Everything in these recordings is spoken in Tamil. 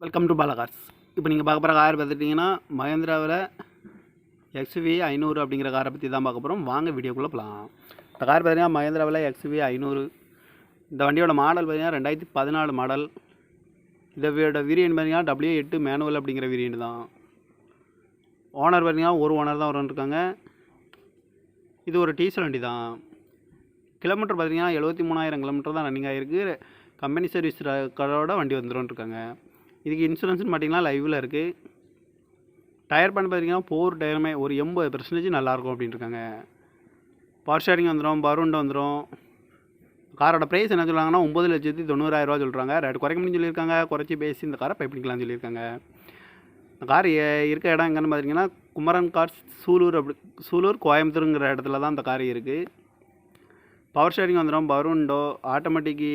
Welcome to Bala cars. இப்போ நீங்கள் பார்க்க போகிற கார் பார்த்துட்டிங்கன்னா மஹேந்திராவில் XV 500 அப்படிங்கிற காரை பற்றி தான் பார்க்க போகிறோம். வாங்க வீடியோக்குள்ளே போகலாம். இந்த கார் பார்த்தீங்கன்னா மஹேந்திராவில் XV 500. இந்த வண்டியோட மாடல் பார்த்தீங்கன்னா 2014 மாடல். இதோட வேரியன்ட் பார்த்தீங்கன்னா W8 மேனுவல் அப்படிங்கிற வேரியன்ட் தான். ஓனர் பார்த்தீங்கன்னா ஒரு ஓனர் தான் இருக்காங்க. இது ஒரு டீசல் வண்டி தான். கிலோமீட்டர் பார்த்தீங்கன்னா 73,000 கிலோமீட்டர் தான் ரன்னிங் ஆகிருக்கு. கம்பெனி சர்வீஸ் கடோட வண்டி வந்துடும் இருக்காங்க. இதுக்கு இன்சூரன்ஸ்னு பார்த்தீங்கன்னா லைவில் இருக்குது. டயர் பண்ணி பார்த்தீங்கன்னா 4 டயருமே ஒரு 80% நல்லாயிருக்கும் அப்படின்னு இருக்காங்க. பவர் ஷேரிங் வந்துடும், பருண்டை வந்துடும். காரோட ப்ரைஸ் என்ன சொல்கிறாங்கன்னா 9,90,000 சொல்கிறாங்க. ரேட் குறைக்க முடியும்னு சொல்லியிருக்காங்க. குறைச்சி பேசி இந்த காரை பை பண்ணிக்கலாம்னு சொல்லியிருக்காங்க. இந்த கார் இருக்க இடம் எங்கன்னு பார்த்தீங்கன்னா குமரன் கார்ஸ் சூலூர் கோயம்புத்தூருங்கிற இடத்துல தான் இந்த கார் இருக்குது. பவர் ஷேரிங் வந்துடும், பருண்டோ, ஆட்டோமேட்டிக்கு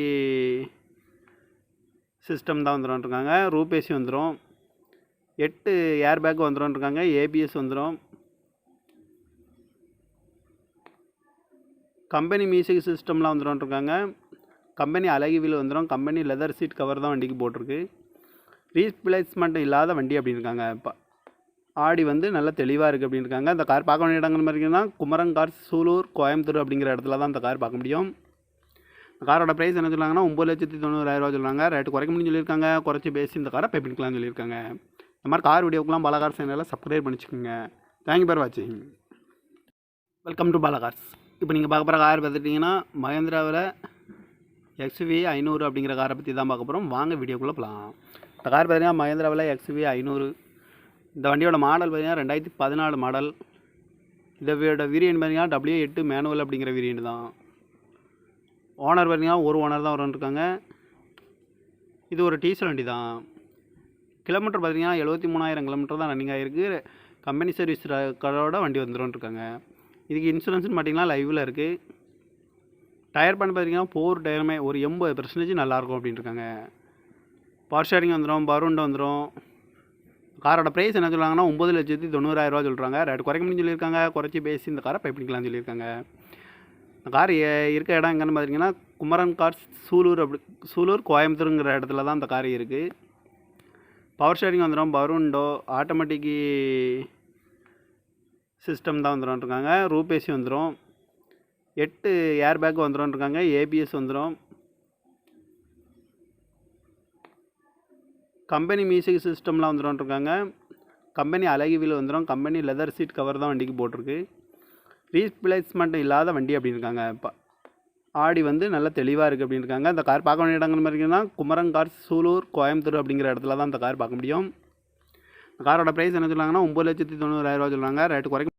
சிஸ்டம் தான் வந்துடும்ருக்காங்க. ரூப் ஏசி வந்துடும், 8 ஏர் பேக் வந்துடும்ருக்காங்க. ABS வந்துடும். கம்பெனி மியூசிக் சிஸ்டம்லாம் வந்துடும்ருக்காங்க. கம்பெனி அழகி வீல் வந்துடும். கம்பெனி லெதர் சீட் கவர் தான் வண்டிக்கு போட்டிருக்கு. ரீப்ளேஸ்மெண்ட் இல்லாத வண்டி அப்படின்னு இருக்காங்க. இப்போ ஆடி வந்து நல்லா தெளிவாக இருக்குது அப்படின்னு இருக்காங்க. இந்த கார் பார்க்க வேண்டிய இடங்கள் பார்த்தீங்கன்னா குமரன் கார்ஸ் சூலூர் கோயம்புத்தூர் அப்படிங்கிற இடத்துல தான் இந்த கார் பார்க்க முடியும். காரோட ப்ரைஸ் என்ன சொல்கிறாங்கன்னா 9,90,000 சொல்கிறாங்க. ரேட்டு குறைக்க முடியும்னு சொல்லியிருக்காங்க. குறைச்சி பேசி இந்த காரை பை பண்ணிக்கலாம்னு சொல்லியிருக்காங்க. இந்த மாதிரி கார் வீடியோக்கெலாம் பாலா கார்ஸ் சேனலில் சப்ஸ்கிரைப் பண்ணிச்சுக்கோங்க. தேங்க்யூ ஃபார் வாட்சிங். Welcome to Bala cars. இப்போ நீங்கள் பார்க்க போகிற கார் பார்த்துட்டிங்கன்னா மஹேந்திராவில் XV 500 அப்படிங்கிற காரை பற்றி தான் பார்க்க போகிறோம். வாங்க வீடியோக்குள்ளே போகலாம். இந்த கார் பார்த்தீங்கன்னா மஹேந்திராவில் XV 500. இந்த வண்டியோட மாடல் பார்த்தீங்கன்னா 2014 மாடல். இதோட வேரியன்ட் பார்த்தீங்கன்னா W8 மேனுவல் அப்படிங்கிற வேரியன்ட் தான். ஓனர் பார்த்தீங்கன்னா ஒரு ஓனர் தான் இருக்காங்க. இது ஒரு டீசல் வண்டி தான். கிலோமீட்டர் பார்த்தீங்கன்னா 73,000 கிலோமீட்டர் தான் ரன்னிங் ஆகிருக்கு. கம்பெனி சர்வீஸ் கடோட வண்டி வந்துடும் இருக்காங்க. இதுக்கு இன்சூரன்ஸ்னு பார்த்தீங்கன்னா லைவில் இருக்குது. டயர் பண்ணி பார்த்தீங்கன்னா 4 டயருமே ஒரு 80% நல்லாயிருக்கும் அப்படின்னு இருக்காங்க. பவர் ஷேரிங் வந்துடும், பருண்டை வந்துடும். காரோட ப்ரைஸ் என்ன சொல்கிறாங்கன்னா 9,90,000 சொல்கிறாங்க. ரேட் குறைக்க முடியும்னு சொல்லியிருக்காங்க. குறைச்சி பேசி இந்த காரை பை பண்ணிக்கலாம்னு சொல்லியிருக்காங்க. இந்த கார் இருக்க இடம் எங்கன்னு பார்த்தீங்கன்னா குமரன் கார்ஸ் சூலூர் கோயம்புத்தூருங்கிற இடத்துல தான் இந்த கார் இருக்குது. பவர் ஷேரிங் வந்துடும், பருண்டோ, ஆட்டோமேட்டிக்கு சிஸ்டம் தான் வந்துடும்ருக்காங்க. ரூப் ஏசி வந்துடும், 8 ஏர் பேக் வந்துடும்ருக்காங்க. ABS வந்துடும். கம்பெனி மியூசிக் சிஸ்டம்லாம் வந்துடும்ருக்காங்க. கம்பெனி அழகி வீல் வந்துடும். கம்பெனி லெதர் சீட் கவர் தான் வண்டிக்கு போட்டிருக்கு. ரீப்ளேஸ்மெண்ட் இல்லாத வண்டி அப்படின்னு இருக்காங்க. இப்போ ஆடி வந்து நல்லா தெளிவாக இருக்குது அப்படின்னு இருக்காங்க. இந்த கார் பார்க்க வேண்டிய இடங்கள் பார்த்தீங்கன்னா குமரன் கார்ஸ் சூலூர் கோயம்புத்தூர் அப்படிங்கிற இடத்துல தான் இந்த கார் பார்க்க முடியும். இந்த காரோட ப்ரைஸ் என்ன சொல்கிறாங்கன்னா 9,90,000 சொல்கிறாங்க. ரேட்டு குறைக்க